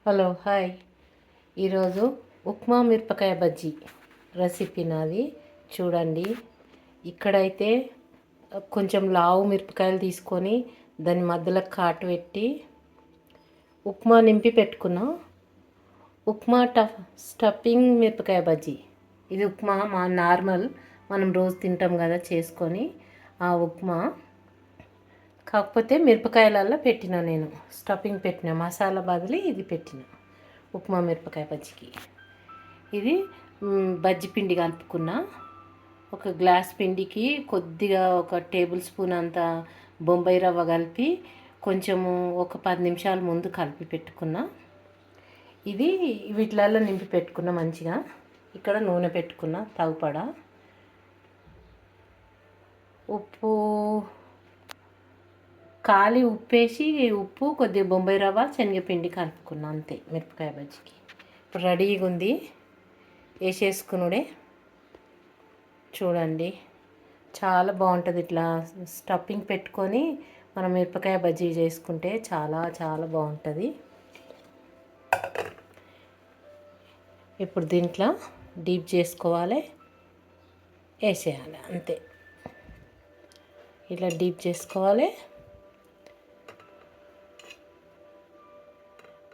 Hello hi. ఈరోజు ఉప్మా మిరపకాయ bajji recipe నాది. చూడండి, ఇక్కడైతే కొంచెం లావు మిరపకాయలు తీసుకొని దాని మధ్యలో కాటు పెట్టి ఉప్మా నింపి పెట్టుకున్నా. ఉప్మా స్టఫింగ్ మిరపకాయ బజ్జీ. ఇది ఉప్మా నార్మల్ మనం రోజు తింటాం కదా చేసుకొని ఆ ఉప్మా. కాకపోతే మిరపకాయలలో పెట్టిన, నేను స్టఫింగ్ పెట్టిన, మసాలా బదిలీ ఇది పెట్టిన ఉప్మా మిరపకాయ బజ్జీకి. ఇది బజ్జీ పిండి కలుపుకున్న. ఒక గ్లాస్ పిండికి కొద్దిగా ఒక టేబుల్ స్పూన్ అంత బొంబాయి రవ్వ కలిపి కొంచెము ఒక 10 నిమిషాల ముందు కలిపి పెట్టుకున్న. ఇది వీటిలలో నింపి పెట్టుకున్న మంచిగా. ఇక్కడ నూనె పెట్టుకున్న తగుపడ. ఉప్పు కాలి ఉప్పేసి ఉప్పు కొద్దిగా బొంబాయి రవ్వ శనగపిండి కలుపుకున్నా, అంతే మిరపకాయ బజ్జీకి. ఇప్పుడు రెడీగా ఉంది, వేసేసుకునుడే. చూడండి, చాలా బాగుంటుంది. ఇట్లా స్టఫింగ్ పెట్టుకొని మనం మిరపకాయ బజ్జీ చేసుకుంటే చాలా చాలా బాగుంటుంది. ఇప్పుడు దీంట్లో డీప్ చేసుకోవాలి, వేసేయాలి, అంతే. ఇట్లా డీప్ చేసుకోవాలి.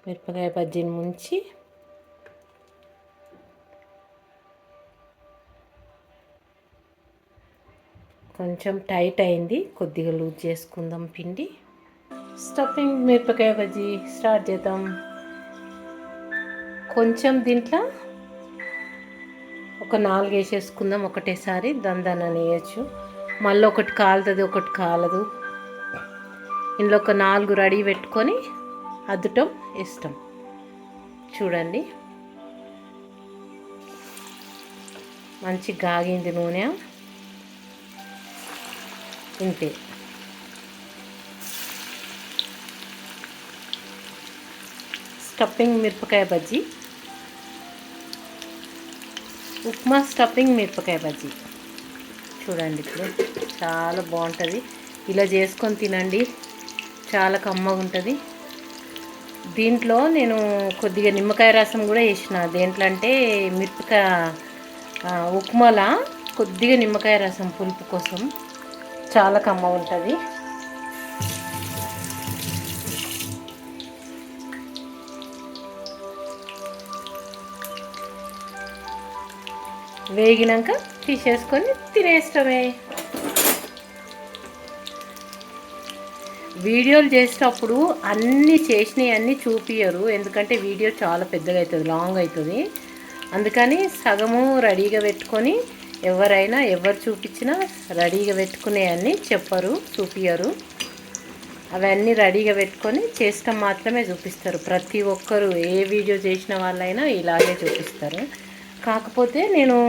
మిరపకాయ బజ్జీని ముంచి కొంచెం టైట్ అయింది, కొద్దిగా లూజ్ చేసుకుందాం పిండి. స్టఫింగ్ మిరపకాయ బజ్జీ స్టార్ట్ చేద్దాం. కొంచెం దీంట్లో ఒక 4 వేసేసుకుందాం ఒకటేసారి. దందన వేయచ్చు, మళ్ళీ ఒకటి కాలుతుంది ఒకటి కాలదు. ఇందులో ఒక 4 రెడీ పెట్టుకొని అద్దటం ఇష్టం. చూడండి, మంచి గాగింది నూనె, ఇంతే. స్టఫింగ్ మిరపకాయ బజ్జీ, ఉప్మా స్టఫింగ్ మిరపకాయ బజ్జీ. చూడండి, ఇప్పుడు చాలా బాగుంటుంది. ఇలా చేసుకొని తినండి, చాలా కమ్మగా ఉంటుంది. దీంట్లో నేను కొద్దిగా నిమ్మకాయ రసం కూడా వేసిన. దేంట్లో అంటే మిరపకాయ ఉప్మాలా కొద్దిగా నిమ్మకాయ రసం పులుపు కోసం, చాలా కమ్మ ఉంటుంది. వేగినాక తీసేసుకొని తినేస్తామే. వీడియోలు చేసేటప్పుడు అన్నీ చేసినవి అన్నీ చూపించరు, ఎందుకంటే వీడియో చాలా పెద్దగా అవుతుంది, లాంగ్ అవుతుంది. అందుకని సగము రెడీగా పెట్టుకొని ఎవరు చూపించినా రెడీగా పెట్టుకునే అన్నీ చెప్పరు, చూపించరు. అవన్నీ రెడీగా పెట్టుకొని చేసటం మాత్రమే చూపిస్తారు. ప్రతి ఒక్కరు ఏ వీడియో చేసిన వాళ్ళైనా ఇలాగే చూపిస్తారు. కాకపోతే నేను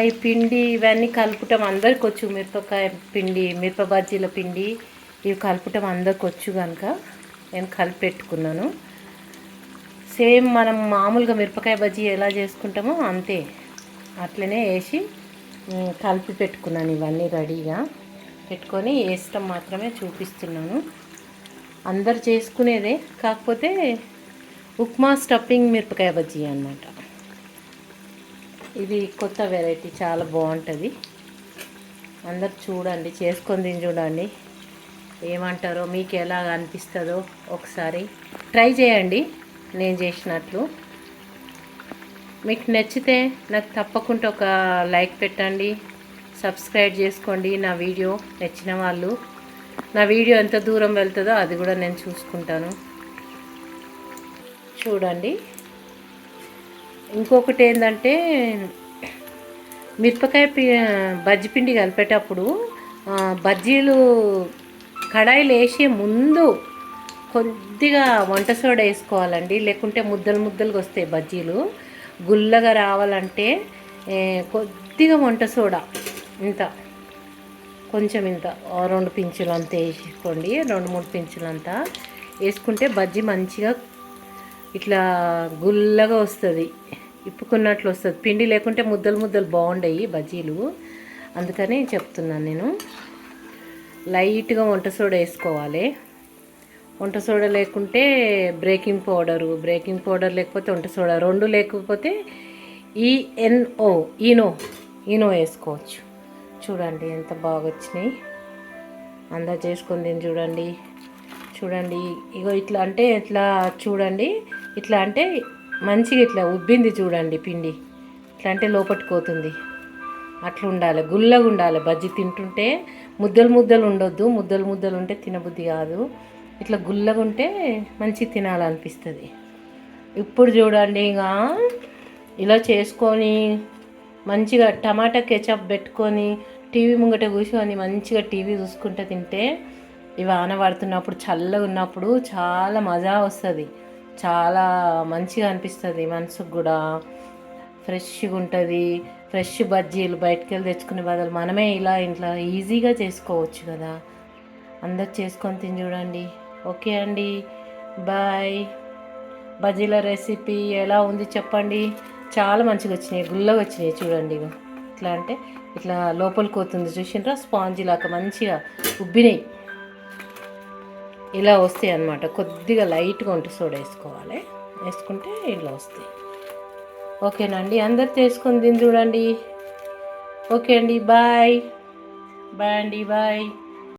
ఈ పిండి ఇవన్నీ కలుపుటం అందరికి వచ్చు. మిరపకాయ పిండి, మిరప బజ్జీల పిండి ఇవి కలపటం అందరికి వచ్చు కనుక నేను కలిపి పెట్టుకున్నాను. సేమ్ మనం మామూలుగా మిరపకాయ బజ్జీ ఎలా చేసుకుంటామో అంతే, అట్లనే వేసి కలిపి పెట్టుకున్నాను. ఇవన్నీ రెడీగా పెట్టుకొని వేసటం మాత్రమే చూపిస్తున్నాను. అందరు చేసుకునేదే, కాకపోతే ఉప్మా స్టఫింగ్ మిరపకాయ బజ్జీ అన్నమాట. ఇది కొత్త వెరైటీ, చాలా బాగుంటుంది. అందరు చూడండి, చేసుకొని తిని చూడండి, ఏమంటారో, మీకు ఎలా అనిపిస్తుందో ఒకసారి ట్రై చేయండి నేను చేసినట్లు. మీకు నచ్చితే నాకు తప్పకుండా ఒక లైక్ పెట్టండి, సబ్స్క్రైబ్ చేసుకోండి. నా వీడియో నచ్చిన వాళ్ళు, నా వీడియో ఎంత దూరం వెళ్తుందో అది కూడా నేను చూసుకుంటాను. చూడండి, ఇంకొకటి ఏంటంటే మిరపకాయ బజ్జీ పిండి కలిపేటప్పుడు బజ్జీలు కడాయిలు వేసే ముందు కొద్దిగా వంట సోడా వేసుకోవాలండి, లేకుంటే ముద్దలు ముద్దలుగా వస్తాయి బజ్జీలు. గుల్లగా రావాలంటే కొద్దిగా వంట సోడా కొంచెం ఇంత 2 పించులు అంతా వేసుకోండి, 2-3 పించులు అంతా వేసుకుంటే బజ్జీ మంచిగా ఇట్లా గుల్లగా వస్తుంది, ఇప్పుకున్నట్లు వస్తుంది. పిండి లేకుంటే ముద్దలు ముద్దలు బాగుండయి బజ్జీలు, అందుకని చెప్తున్నాను నేను. లైట్గా వంట సోడా వేసుకోవాలి. వంట సోడా లేకుంటే బ్రేకింగ్ పౌడర్ లేకపోతే వంట సోడా, రెండు లేకపోతే ఈనో వేసుకోవచ్చు. చూడండి ఎంత బాగా వచ్చినాయి. అందరు చేసుకొని తిని చూడండి. ఇగో ఇట్లా అంటే ఇట్లా చూడండి, ఇట్లా అంటే మంచిగా ఇట్లా ఉబ్బింది చూడండి పిండి. ఇట్లా అంటే లోపలికి పోతుంది. అట్లా ఉండాలి, గుల్లగా ఉండాలి. బజ్జీ తింటుంటే ముద్దలు ఉండొద్దు. ముద్దలు ఉంటే తినబుద్ధి కాదు. ఇట్లా గుల్లగా ఉంటే మంచి తినాలనిపిస్తుంది. ఇప్పుడు చూడండి, ఇక ఇలా చేసుకొని మంచిగా టమాటా కెచప్ పెట్టుకొని టీవీ ముంగట కూర్చొని మంచిగా టీవీ చూసుకుంటూ తింటే, ఈ వాన పడుతున్నప్పుడు చల్లగా ఉన్నప్పుడు చాలా మజా వస్తుంది. చాలా మంచిగా అనిపిస్తుంది. మనసుకు కూడా ఫ్రెష్గా ఉంటుంది. ఫ్రెష్ బజ్జీలు బయటకు వెళ్ళి తెచ్చుకునే బదులు మనమే ఇలా ఇంట్లో ఈజీగా చేసుకోవచ్చు కదా. అందరు చేసుకొని తిని చూడండి. ఓకే అండి, బాయ్. బజ్జీల రెసిపీ ఎలా ఉంది చెప్పండి. చాలా మంచిగా వచ్చినాయి, గుల్లగా వచ్చినాయి చూడండి. ఇట్లా అంటే ఇట్లా లోపలికి పోతుంది చూసిండ్రా, స్పాంజీ లాగా మంచిగా ఉబ్బినాయి. ఇలా వస్తాయి అన్నమాట. కొద్దిగా లైట్గా వంట సోడా వేసుకుంటే ఇలా వస్తాయి. ఓకేనండి, అందరు చేసుకొని తిని చూడండి. ఓకే అండి, బాయ్ అండి, బాయ్.